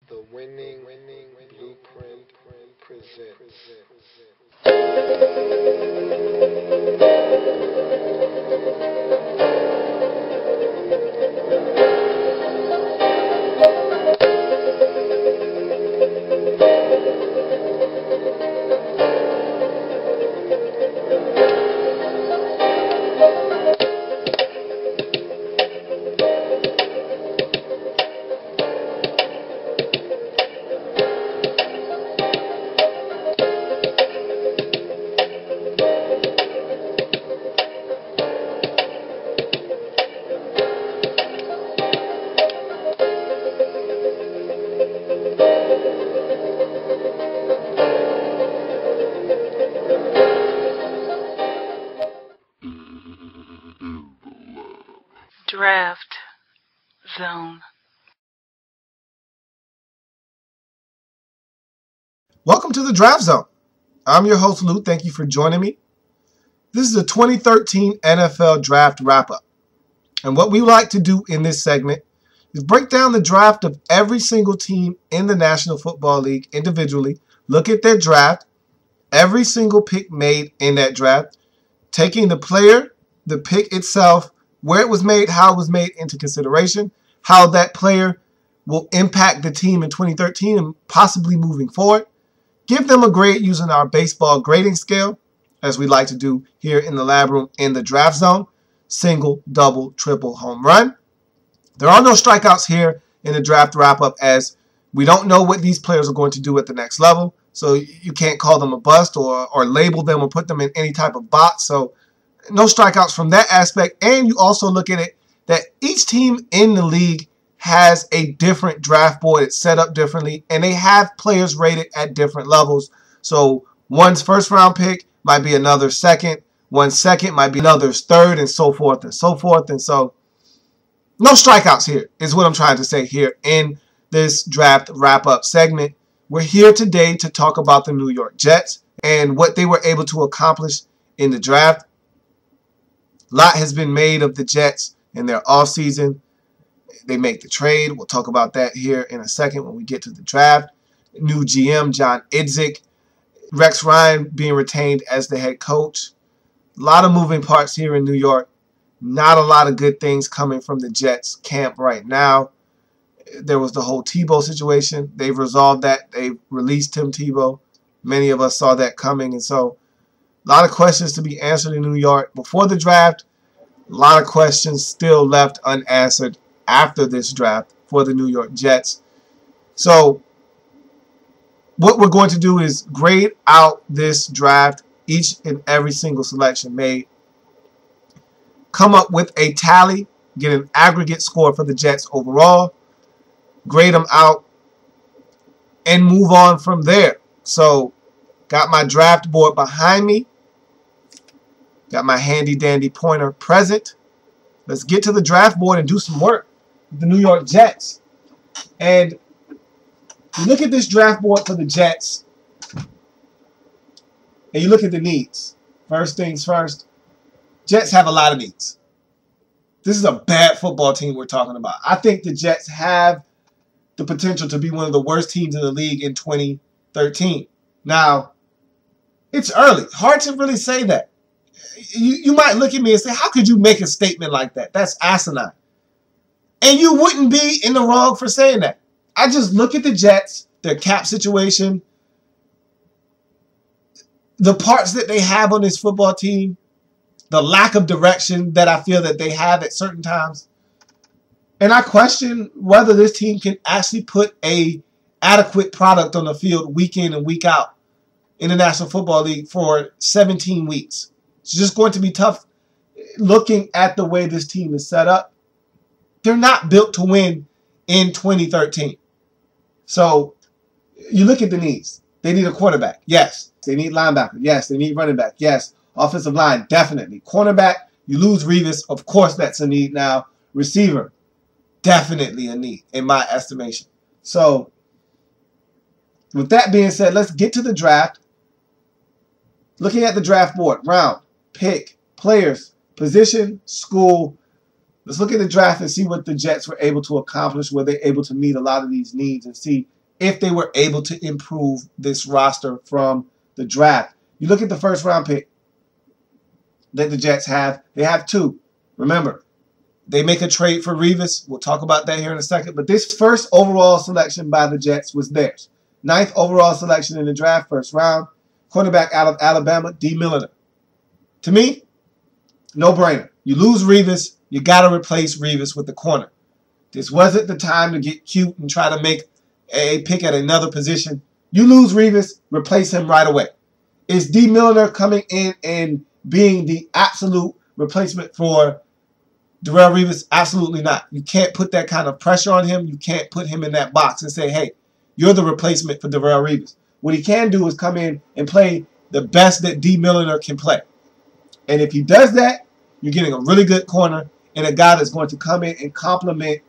The winning blueprint presents. Draft Zone. Welcome to the Draft Zone. I'm your host, Lou. Thank you for joining me. This is the 2013 NFL Draft Wrap-Up. And what we like to do in this segment is break down the draft of every single team in the National Football League individually, look at their draft, every single pick made in that draft, taking the player, the pick itself, where it was made, how it was made into consideration, how that player will impact the team in 2013 and possibly moving forward. Give them a grade using our baseball grading scale, as we like to do here in the lab room in the draft zone. Single, double, triple, home run. There are no strikeouts here in the draft wrap-up, as we don't know what these players are going to do at the next level. So you can't call them a bust or label them or put them in any type of box. So no strikeouts from that aspect. And you also look at it that each team in the league has a different draft board. It's set up differently, and they have players rated at different levels. So one's first round pick might be another's second, one's second might be another's third, and so forth and so forth. And so no strikeouts here is what I'm trying to say here in this draft wrap-up segment. We're here today to talk about the New York Jets and what they were able to accomplish in the draft. A lot has been made of the Jets in their offseason. They make the trade. We'll talk about that here in a second when we get to the draft. New GM, John Idzik. Rex Ryan being retained as the head coach. A lot of moving parts here in New York. Not a lot of good things coming from the Jets camp right now. There was the whole Tebow situation. They've resolved that. They released Tim Tebow. Many of us saw that coming. And so a lot of questions to be answered in New York before the draft. A lot of questions still left unanswered after this draft for the New York Jets. So what we're going to do is grade out this draft, each and every single selection made, come up with a tally, get an aggregate score for the Jets overall, grade them out, and move on from there. So got my draft board behind me, got my handy dandy pointer present. Let's get to the draft board and do some work with the New York Jets. And you look at this draft board for the Jets, and you look at the needs. First things first, Jets have a lot of needs. This is a bad football team we're talking about. I think the Jets have the potential to be one of the worst teams in the league in 2013. Now, it's early. Hard to really say that. You might look at me and say, how could you make a statement like that? That's asinine. And you wouldn't be in the wrong for saying that. I just look at the Jets, their cap situation, the parts that they have on this football team, the lack of direction that I feel that they have at certain times. And I question whether this team can actually put a adequate product on the field week in and week out in the National Football League for 17 weeks. It's just going to be tough looking at the way this team is set up. They're not built to win in 2013. So you look at the needs. They need a quarterback. Yes. They need linebacker. Yes. They need running back. Yes. Offensive line, definitely. Cornerback, you lose Revis. Of course, that's a need now. Receiver, definitely a need in my estimation. So with that being said, let's get to the draft. Looking at the draft board, round, pick, players, position, school. Let's look at the draft and see what the Jets were able to accomplish. Were they able to meet a lot of these needs and see if they were able to improve this roster from the draft. You look at the first round pick that the Jets have. They have two. Remember, they make a trade for Revis. We'll talk about that here in a second. But this first overall selection by the Jets was theirs. 9th overall selection in the draft, first round. Cornerback out of Alabama, D. Milliner. To me, no-brainer. You lose Revis, you got to replace Revis with the corner. This wasn't the time to get cute and try to make a pick at another position. You lose Revis, replace him right away. Is D. Milliner coming in and being the absolute replacement for Darrelle Revis? Absolutely not. You can't put that kind of pressure on him. You can't put him in that box and say, hey, you're the replacement for Darrelle Revis. What he can do is come in and play the best that D. Milliner can play. And if he does that, you're getting a really good corner and a guy that's going to come in and complement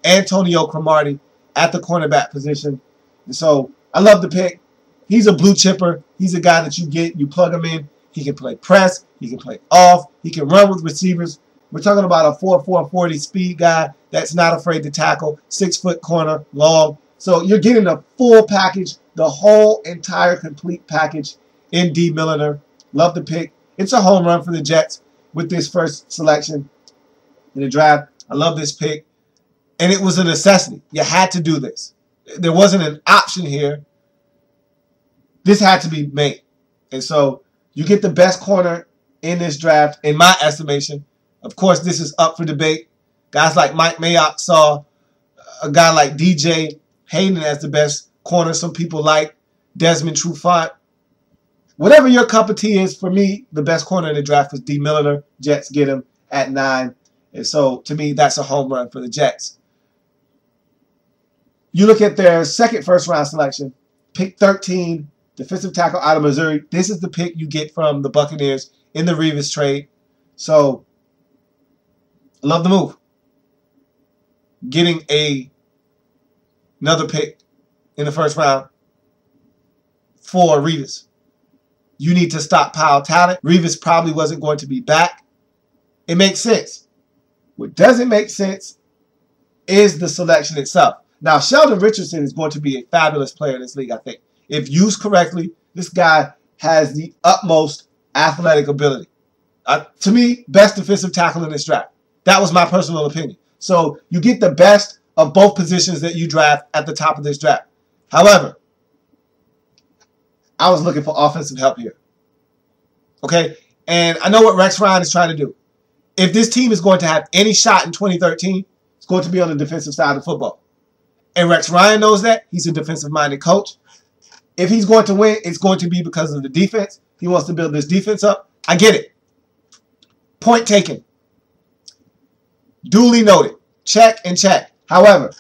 Antonio Cromartie at the cornerback position. And so I love the pick. He's a blue chipper. He's a guy that you get, you plug him in. He can play press. He can play off. He can run with receivers. We're talking about a 4.40 speed guy that's not afraid to tackle, 6-foot corner, long. So you're getting a full package, the whole entire complete package in D. Milliner. Love the pick. It's a home run for the Jets with this first selection in the draft. I love this pick. And it was a necessity. You had to do this. There wasn't an option here. This had to be made. And so you get the best corner in this draft, in my estimation. Of course, this is up for debate. Guys like Mike Mayock saw a guy like DJ Hayden as the best corner. Some people like Desmond Trufant. Whatever your cup of tea is, for me, the best corner in the draft was D. Milliner. Jets get him at 9. And so, to me, that's a home run for the Jets. You look at their second first-round selection, pick 13, defensive tackle out of Missouri. This is the pick you get from the Buccaneers in the Revis trade. So, I love the move. Getting another pick in the first round for Revis. You need to stockpile talent. Revis probably wasn't going to be back. It makes sense. What doesn't make sense is the selection itself. Now, Sheldon Richardson is going to be a fabulous player in this league, I think. If used correctly, this guy has the utmost athletic ability. To me, best defensive tackle in this draft. That was my personal opinion. So you get the best of both positions that you draft at the top of this draft. However, I was looking for offensive help here. Okay? And I know what Rex Ryan is trying to do. If this team is going to have any shot in 2013, it's going to be on the defensive side of football. And Rex Ryan knows that. He's a defensive-minded coach. If he's going to win, it's going to be because of the defense. He wants to build this defense up. I get it. Point taken. Duly noted. Check and check. However,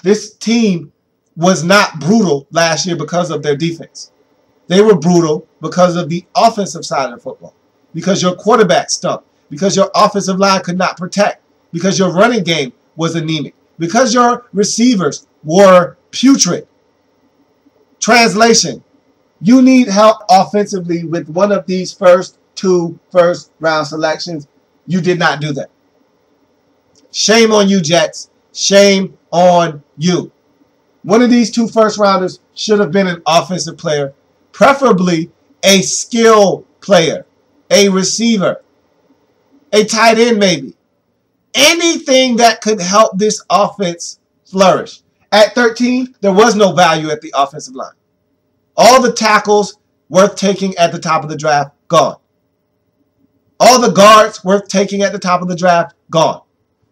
this team was not brutal last year because of their defense. They were brutal because of the offensive side of the football. Because your quarterback stunk. Because your offensive line could not protect. Because your running game was anemic. Because your receivers were putrid. Translation. You need help offensively with one of these first 2 first-round selections. You did not do that. Shame on you, Jets. Shame on you. One of these 2 first-rounders should have been an offensive player, preferably a skill player, a receiver, a tight end maybe. Anything that could help this offense flourish. At 13, there was no value at the offensive line. All the tackles worth taking at the top of the draft, gone. All the guards worth taking at the top of the draft, gone.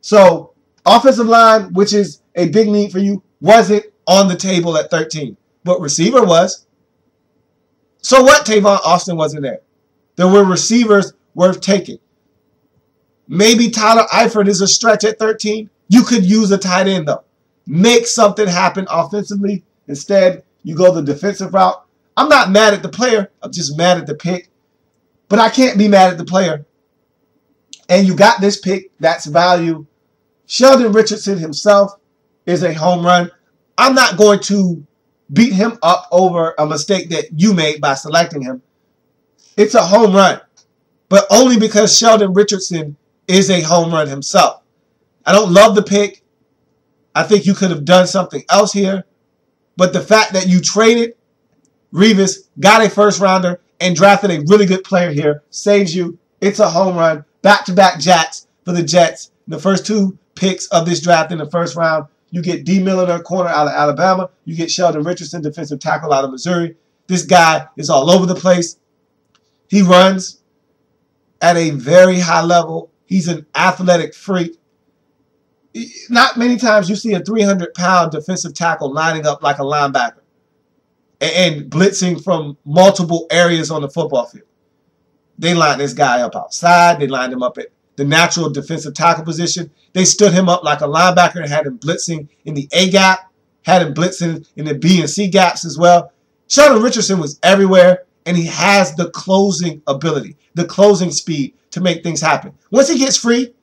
So, offensive line, which is a big need for you, wasn't on the table at 13. But receiver was. So what? Tavon Austin wasn't there. There were receivers worth taking. Maybe Tyler Eifert is a stretch at 13. You could use a tight end, though. Make something happen offensively. Instead, you go the defensive route. I'm not mad at the player. I'm just mad at the pick. But I can't be mad at the player. And you got this pick. That's value. Sheldon Richardson himself is a home run. I'm not going to beat him up over a mistake that you made by selecting him. It's a home run. But only because Sheldon Richardson is a home run himself. I don't love the pick. I think you could have done something else here. But the fact that you traded Revis, got a first rounder, and drafted a really good player here saves you. It's a home run. Back-to-back jacks for the Jets. The first two picks of this draft in the first round. You get D. Milliner, corner out of Alabama. You get Sheldon Richardson, defensive tackle out of Missouri. This guy is all over the place. He runs at a very high level. He's an athletic freak. Not many times you see a 300-pound defensive tackle lining up like a linebacker and blitzing from multiple areas on the football field. They lined this guy up outside. They lined him up at the natural defensive tackle position. They stood him up like a linebacker and had him blitzing in the A gap, had him blitzing in the B and C gaps as well. Sheldon Richardson was everywhere, and he has the closing ability, the closing speed to make things happen. Once he gets free,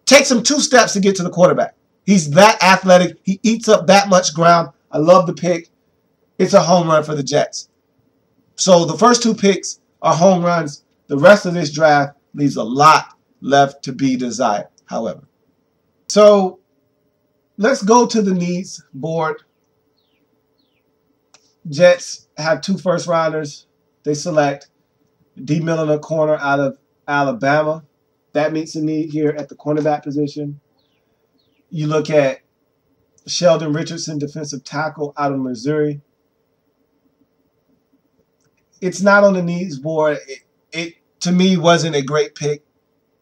takes him 2 steps to get to the quarterback. He's that athletic. He eats up that much ground. I love the pick. It's a home run for the Jets. So the first 2 picks are home runs. The rest of this draft leaves a lot left to be desired, however. So let's go to the needs board. Jets have 2 first rounders. They select D. Milliner, corner out of Alabama. That meets a need here at the cornerback position. You look at Sheldon Richardson, defensive tackle out of Missouri. It's not on the needs board. It to me wasn't a great pick.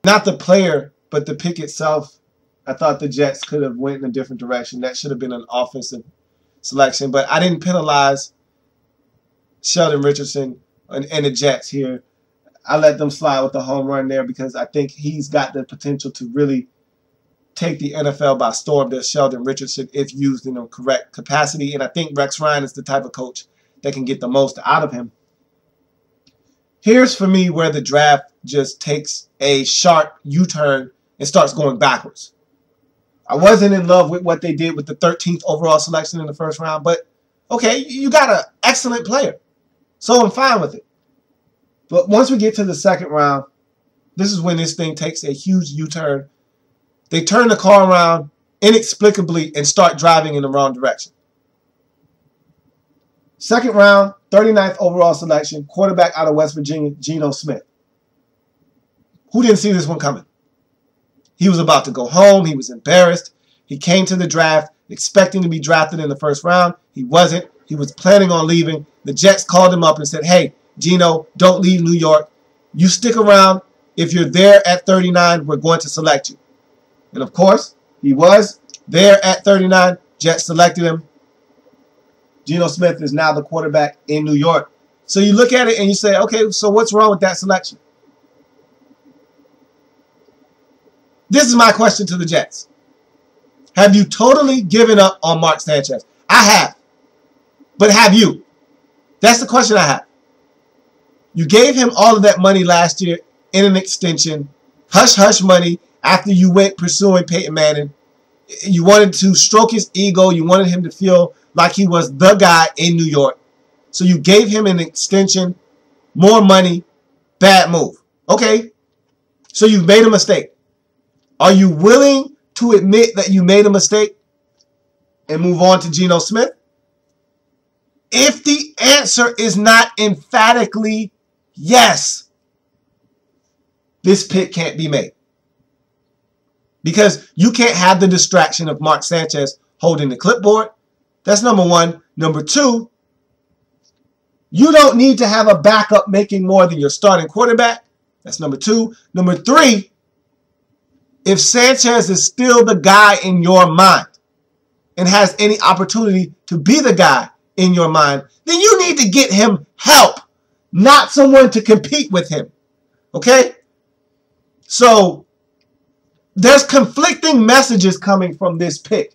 Not the player, but the pick itself. I thought the Jets could have went in a different direction. That should have been an offensive selection. But I didn't penalize Sheldon Richardson and the Jets here. I let them slide with the home run there because I think he's got the potential to really take the NFL by storm. There's Sheldon Richardson if used in a correct capacity. And I think Rex Ryan is the type of coach that can get the most out of him. Here's for me where the draft just takes a sharp U-turn and starts going backwards. I wasn't in love with what they did with the 13th overall selection in the first round, but okay, you got an excellent player. So I'm fine with it. But once we get to the second round, this is when this thing takes a huge U-turn. They turn the car around inexplicably and start driving in the wrong direction. Second round, 39th overall selection, quarterback out of West Virginia, Geno Smith. Who didn't see this one coming? He was about to go home. He was embarrassed. He came to the draft expecting to be drafted in the first round. He wasn't. He was planning on leaving. The Jets called him up and said, hey, Geno, don't leave New York. You stick around. If you're there at 39, we're going to select you. And of course, he was there at 39. Jets selected him. Geno Smith is now the quarterback in New York. So you look at it and you say, okay, so what's wrong with that selection? This is my question to the Jets. Have you totally given up on Mark Sanchez? I have. But have you? That's the question I have. You gave him all of that money last year in an extension. Hush-hush money after you went pursuing Peyton Manning. You wanted to stroke his ego. You wanted him to feel like he was the guy in New York. So you gave him an extension, more money, bad move. Okay, so you've made a mistake. Are you willing to admit that you made a mistake and move on to Geno Smith? If the answer is not emphatically yes, this pick can't be made. Because you can't have the distraction of Mark Sanchez holding the clipboard. That's number one. Number two, you don't need to have a backup making more than your starting quarterback. That's number two. Number three, if Sanchez is still the guy in your mind and has any opportunity to be the guy in your mind, then you need to get him help, not someone to compete with him. Okay? So there's conflicting messages coming from this pick.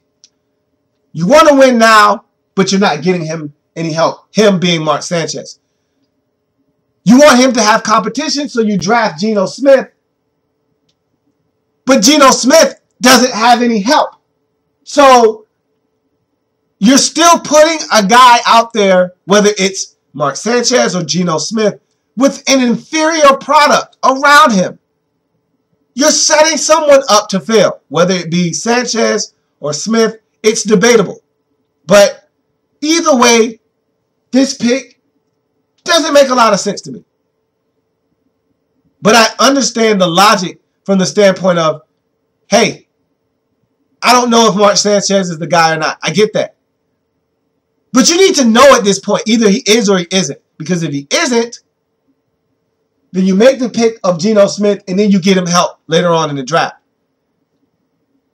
You want to win now, but you're not getting him any help, him being Mark Sanchez. You want him to have competition, so you draft Geno Smith. But Geno Smith doesn't have any help. So you're still putting a guy out there, whether it's Mark Sanchez or Geno Smith, with an inferior product around him. You're setting someone up to fail, whether it be Sanchez or Smith. It's debatable. But Either way, this pick doesn't make a lot of sense to me. But I understand the logic from the standpoint of, hey, I don't know if Mark Sanchez is the guy or not. I get that. But you need to know at this point, either he is or he isn't. Because if he isn't, then you make the pick of Geno Smith and then you get him help later on in the draft.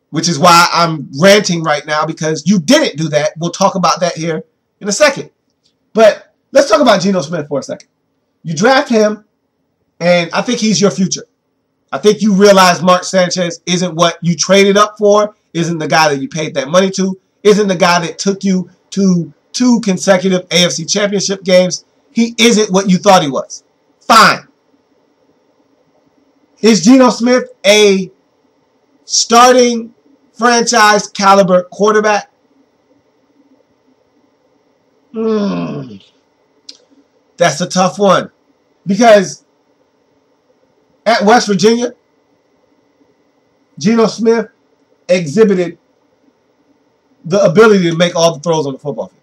Which is why I'm ranting right now, because you didn't do that. We'll talk about that here in a second. But let's talk about Geno Smith for a second. You draft him, and I think he's your future. I think you realize Mark Sanchez isn't what you traded up for, isn't the guy that you paid that money to, isn't the guy that took you to 2 consecutive AFC Championship games. He isn't what you thought he was. Fine. Is Geno Smith a starting franchise caliber quarterback? That's a tough one. Because at West Virginia, Geno Smith exhibited the ability to make all the throws on the football field.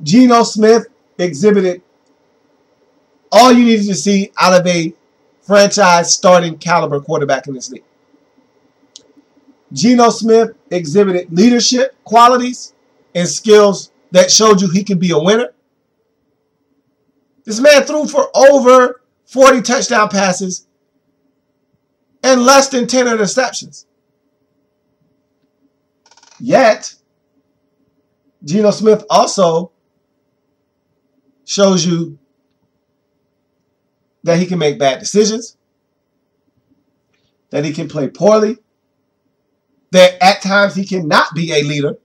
Geno Smith exhibited all you needed to see out of a franchise starting caliber quarterback in this league. Geno Smith exhibited leadership qualities and skills that showed you he could be a winner. This man threw for over 40 touchdown passes and less than 10 interceptions. Yet, Geno Smith also shows you that he can make bad decisions, that he can play poorly, that at times he cannot be a leader,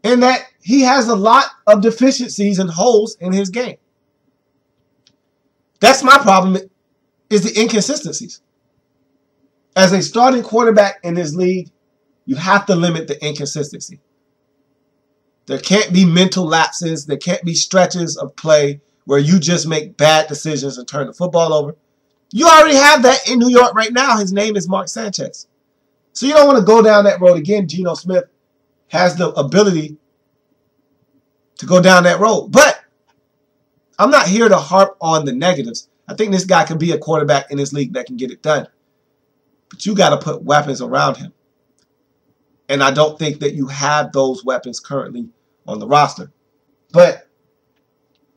and that he has a lot of deficiencies and holes in his game. That's my problem, is the inconsistencies. As a starting quarterback in this league, you have to limit the inconsistency. There can't be mental lapses. There can't be stretches of play where you just make bad decisions and turn the football over. You already have that in New York right now. His name is Mark Sanchez. So you don't want to go down that road again. Geno Smith has the ability to go down that road. But I'm not here to harp on the negatives. I think this guy can be a quarterback in this league that can get it done. But you got to put weapons around him. And I don't think that you have those weapons currently on the roster. But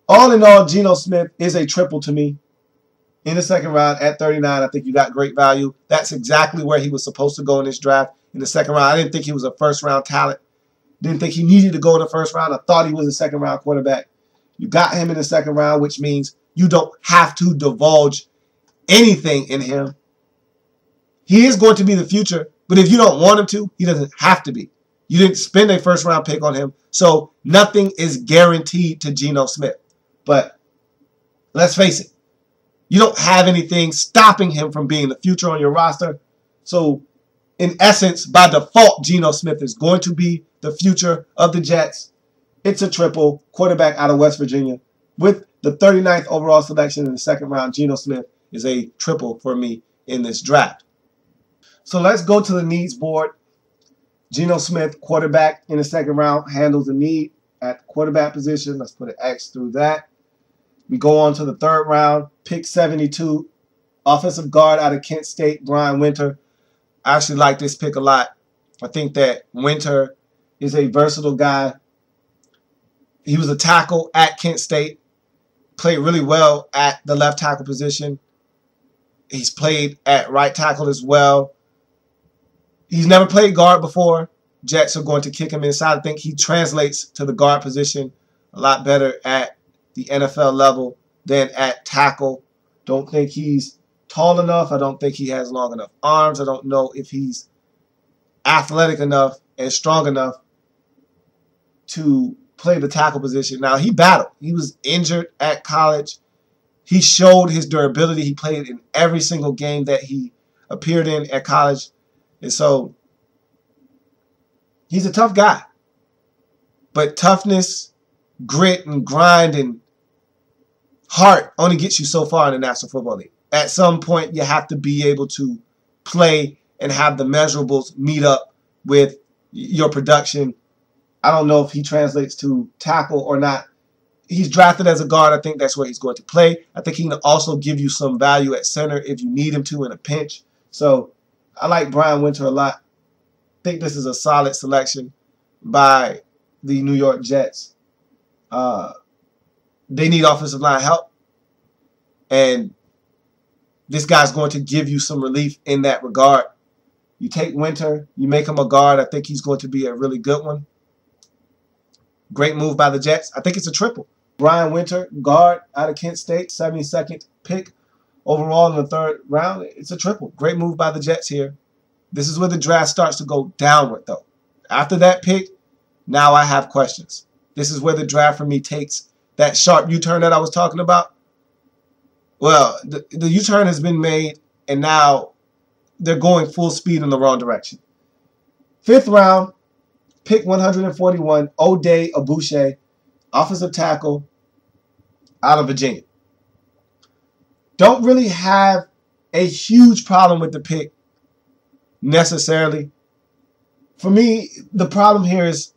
all in all, Geno Smith is a triple to me. In the second round at 39, I think you got great value. That's exactly where he was supposed to go in this draft. In the second round, I didn't think he was a first-round talent. Didn't think he needed to go in the first round. I thought he was a second-round quarterback. You got him in the second round, which means you don't have to divulge anything in him. He is going to be the future, but if you don't want him to, he doesn't have to be. You didn't spend a first-round pick on him, so nothing is guaranteed to Geno Smith. But let's face it, you don't have anything stopping him from being the future on your roster. So, in essence, by default, Geno Smith is going to be the future of the Jets. It's a triple, quarterback out of West Virginia. With the 39th overall selection in the second round, Geno Smith is a triple for me in this draft. So let's go to the needs board. Geno Smith, quarterback in the second round, handles the need at quarterback position. Let's put an X through that. We go on to the third round, pick 72, offensive guard out of Kent State, Brian Winter. I actually like this pick a lot. I think that Winter is a versatile guy. He was a tackle at Kent State, played really well at the left tackle position. He's played at right tackle as well. He's never played guard before. Jets are going to kick him inside. I think he translates to the guard position a lot better at the NFL level than at tackle. Don't think he's tall enough. I don't think he has long enough arms. I don't know if he's athletic enough and strong enough to play the tackle position. Now, he battled. He was injured at college. He showed his durability. He played in every single game that he appeared in at college. And so, he's a tough guy. But toughness, grit, and grind, and heart only gets you so far in the National Football League. At some point, you have to be able to play and have the measurables meet up with your production. I don't know if he translates to tackle or not. He's drafted as a guard. I think that's where he's going to play. I think he can also give you some value at center if you need him to in a pinch. So I like Brian Winter a lot. I think this is a solid selection by the New York Jets. They need offensive line help. And this guy's going to give you some relief in that regard. You take Winter, you make him a guard. I think he's going to be a really good one. Great move by the Jets. I think it's a triple. Brian Winter, guard out of Kent State, 72nd pick overall in the 3rd round. It's a triple. Great move by the Jets here. This is where the draft starts to go downward, though. After that pick, now I have questions. This is where the draft for me takes that sharp U-turn that I was talking about. Well, the U-turn has been made, and now they're going full speed in the wrong direction. 5th round, pick 141, L.A.B, offensive tackle out of Virginia. Don't really have a huge problem with the pick necessarily. For me, the problem here is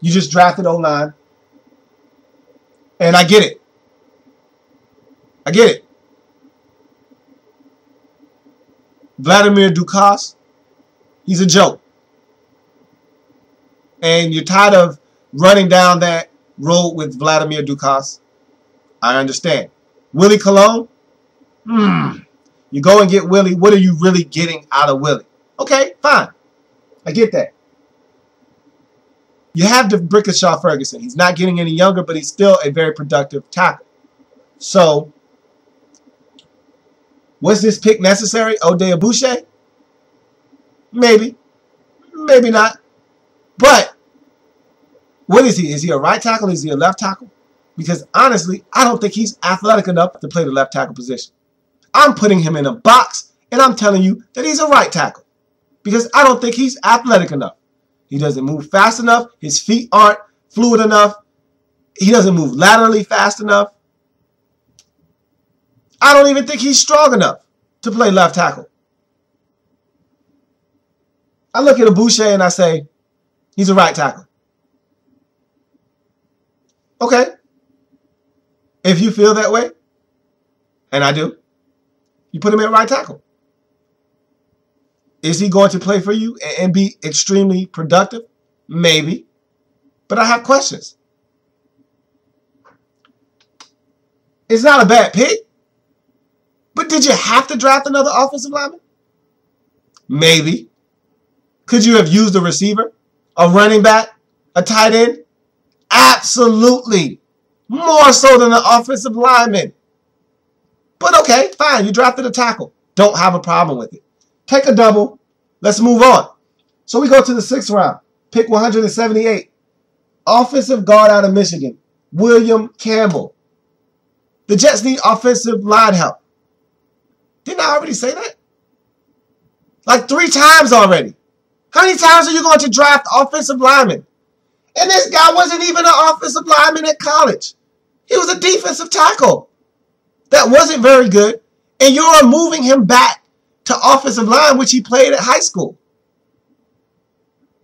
you just drafted O-line, and I get it. I get it. Vladimir Dukas, he's a joke. And you're tired of running down that road with Vladimir Dukas. I understand. Willie Colon? You go and get Willie. What are you really getting out of Willie? Okay, fine. I get that. You have DeBrickashaw Ferguson. He's not getting any younger, but he's still a very productive tackle. So, was this pick necessary? L.A.B? Maybe. Maybe not. But, what is he? Is he a right tackle? Is he a left tackle? Because, honestly, I don't think he's athletic enough to play the left tackle position. I'm putting him in a box, and I'm telling you that he's a right tackle. Because I don't think he's athletic enough. He doesn't move fast enough. His feet aren't fluid enough. He doesn't move laterally fast enough. I don't even think he's strong enough to play left tackle. I look at Boucher and I say, he's a right tackle. Okay. If you feel that way, and I do, you put him at right tackle. Is he going to play for you and be extremely productive? Maybe. But I have questions. It's not a bad pick. But did you have to draft another offensive lineman? Maybe. Could you have used a receiver, a running back, a tight end? Absolutely. More so than an offensive lineman. But okay, fine. You drafted a tackle. Don't have a problem with it. Take a double. Let's move on. So we go to the 6th round. Pick 178. Offensive guard out of Michigan, William Campbell. The Jets need offensive line help. Didn't I already say that? Like 3 times already. How many times are you going to draft offensive linemen? And this guy wasn't even an offensive lineman at college. He was a defensive tackle. That wasn't very good. And you're moving him back to offensive line, which he played at high school.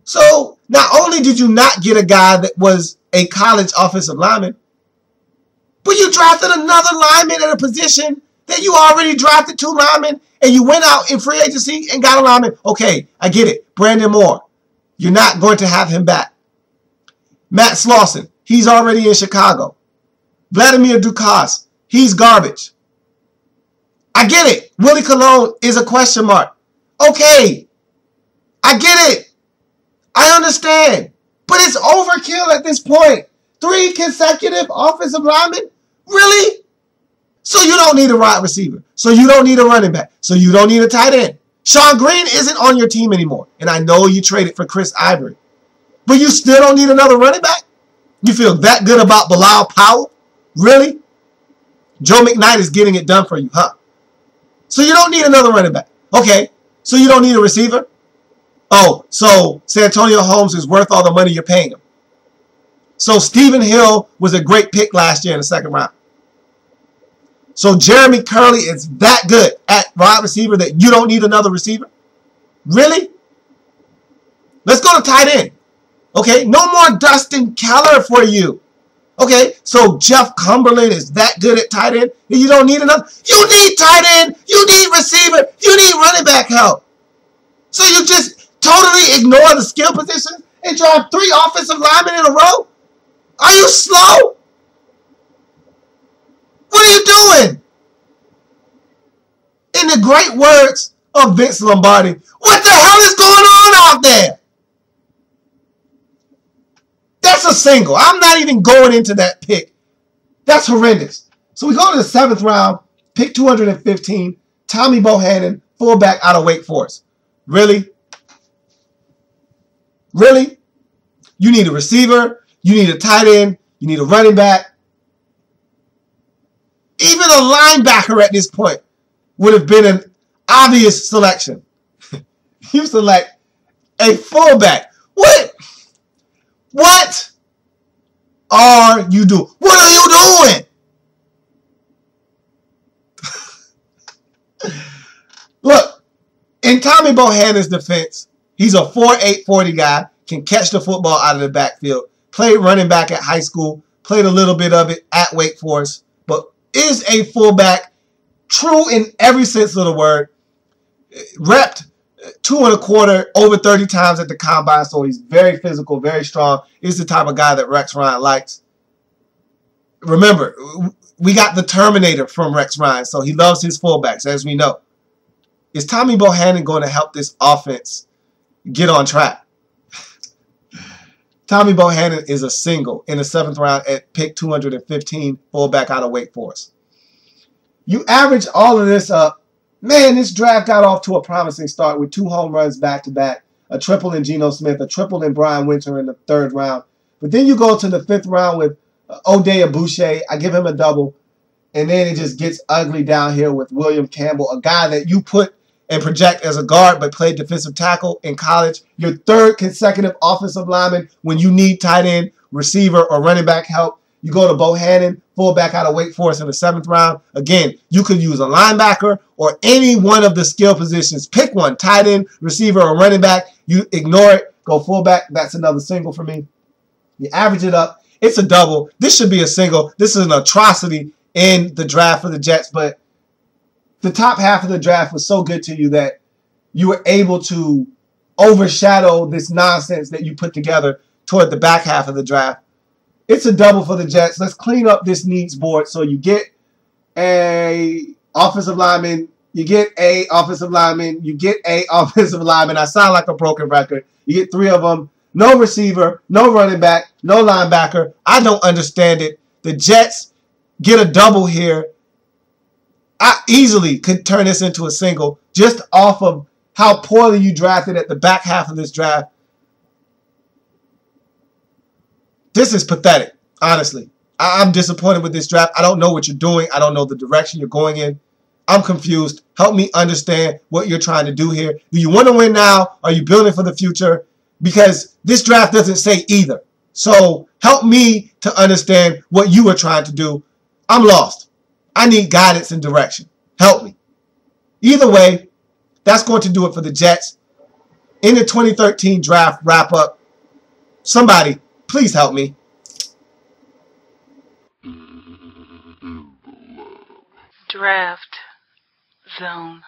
So not only did you not get a guy that was a college offensive lineman, but you drafted another lineman at a position that you already drafted 2 linemen, and you went out in free agency and got a lineman. Okay, I get it. Brandon Moore, you're not going to have him back. Matt Slauson, he's already in Chicago. Vladimir Dukas, he's garbage. I get it. Willie Colon is a question mark. Okay, I get it. I understand. But it's overkill at this point. 3 consecutive offensive linemen? Really? So you don't need a wide receiver. So you don't need a running back. So you don't need a tight end. Sean Green isn't on your team anymore. And I know you traded for Chris Ivory. But you still don't need another running back? You feel that good about Bilal Powell? Really? Joe McKnight is getting it done for you, huh? So you don't need another running back. Okay. So you don't need a receiver? Oh, so Santonio Holmes is worth all the money you're paying him. So Stephen Hill was a great pick last year in the 2nd round. So Jeremy Curley is that good at wide receiver that you don't need another receiver? Really? go to tight end. Okay, no more Dustin Keller for you. Okay, so Jeff Cumberland is that good at tight end, and you don't need enough. You need tight end, you need receiver, you need running back help. So you just totally ignore the skill position and drive 3 offensive linemen in a row? Are you slow? What are you doing? In the great words of Vince Lombardi, what the hell is going on out there? That's a single. I'm not even going into that pick. That's horrendous. So we go to the 7th round, pick 215, Tommy Bohannon, fullback out of Wake Forest. Really? Really? You need a receiver. You need a tight end. You need a running back. Even a linebacker at this point would have been an obvious selection. You select a fullback. What are you doing? What are you doing? Look, in Tommy Bohannon's defense, he's a 4'8", 40 guy, can catch the football out of the backfield, played running back at high school, played a little bit of it at Wake Forest, but is a fullback, true in every sense of the word, repped 2 1/4 over 30 times at the combine, so he's very physical, very strong. He's the type of guy that Rex Ryan likes. Remember, we got the Terminator from Rex Ryan, so he loves his fullbacks, as we know. Is Tommy Bohannon going to help this offense get on track? Tommy Bohannon is a single in the 7th round at pick 215, fullback out of Wake Forest. You average all of this up. Man, this draft got off to a promising start with 2 home runs back-to-back, a triple in Geno Smith, a triple in Brian Winter in the 3rd round. But then you go to the 5th round with O'Day Abouche. I give him a double. And then it just gets ugly down here with William Campbell, a guy that you put and project as a guard but played defensive tackle in college. Your 3rd consecutive offensive lineman when you need tight end, receiver, or running back help. You go to Bohannon, fullback out of Wake Forest in the 7th round. Again, you could use a linebacker or any one of the skill positions. Pick one, tight end, receiver, or running back. You ignore it, go fullback. That's another single for me. You average it up. It's a double. This should be a single. This is an atrocity in the draft for the Jets, but the top half of the draft was so good to you that you were able to overshadow this nonsense that you put together toward the back half of the draft. It's a double for the Jets. Let's clean up this needs board so you get a offensive lineman, you get a offensive lineman, you get a offensive lineman. I sound like a broken record. You get 3 of them. No receiver, no running back, no linebacker. I don't understand it. The Jets get a double here. I easily could turn this into a single just off of how poorly you drafted at the back half of this draft. This is pathetic, honestly. I'm disappointed with this draft. I don't know what you're doing. I don't know the direction you're going in. I'm confused. Help me understand what you're trying to do here. Do you want to win now? Are you building for the future? Because this draft doesn't say either. So help me to understand what you were trying to do. I'm lost. I need guidance and direction. Help me. Either way, that's going to do it for the Jets. In the 2013 draft wrap-up, somebody, please help me. Draft Zone.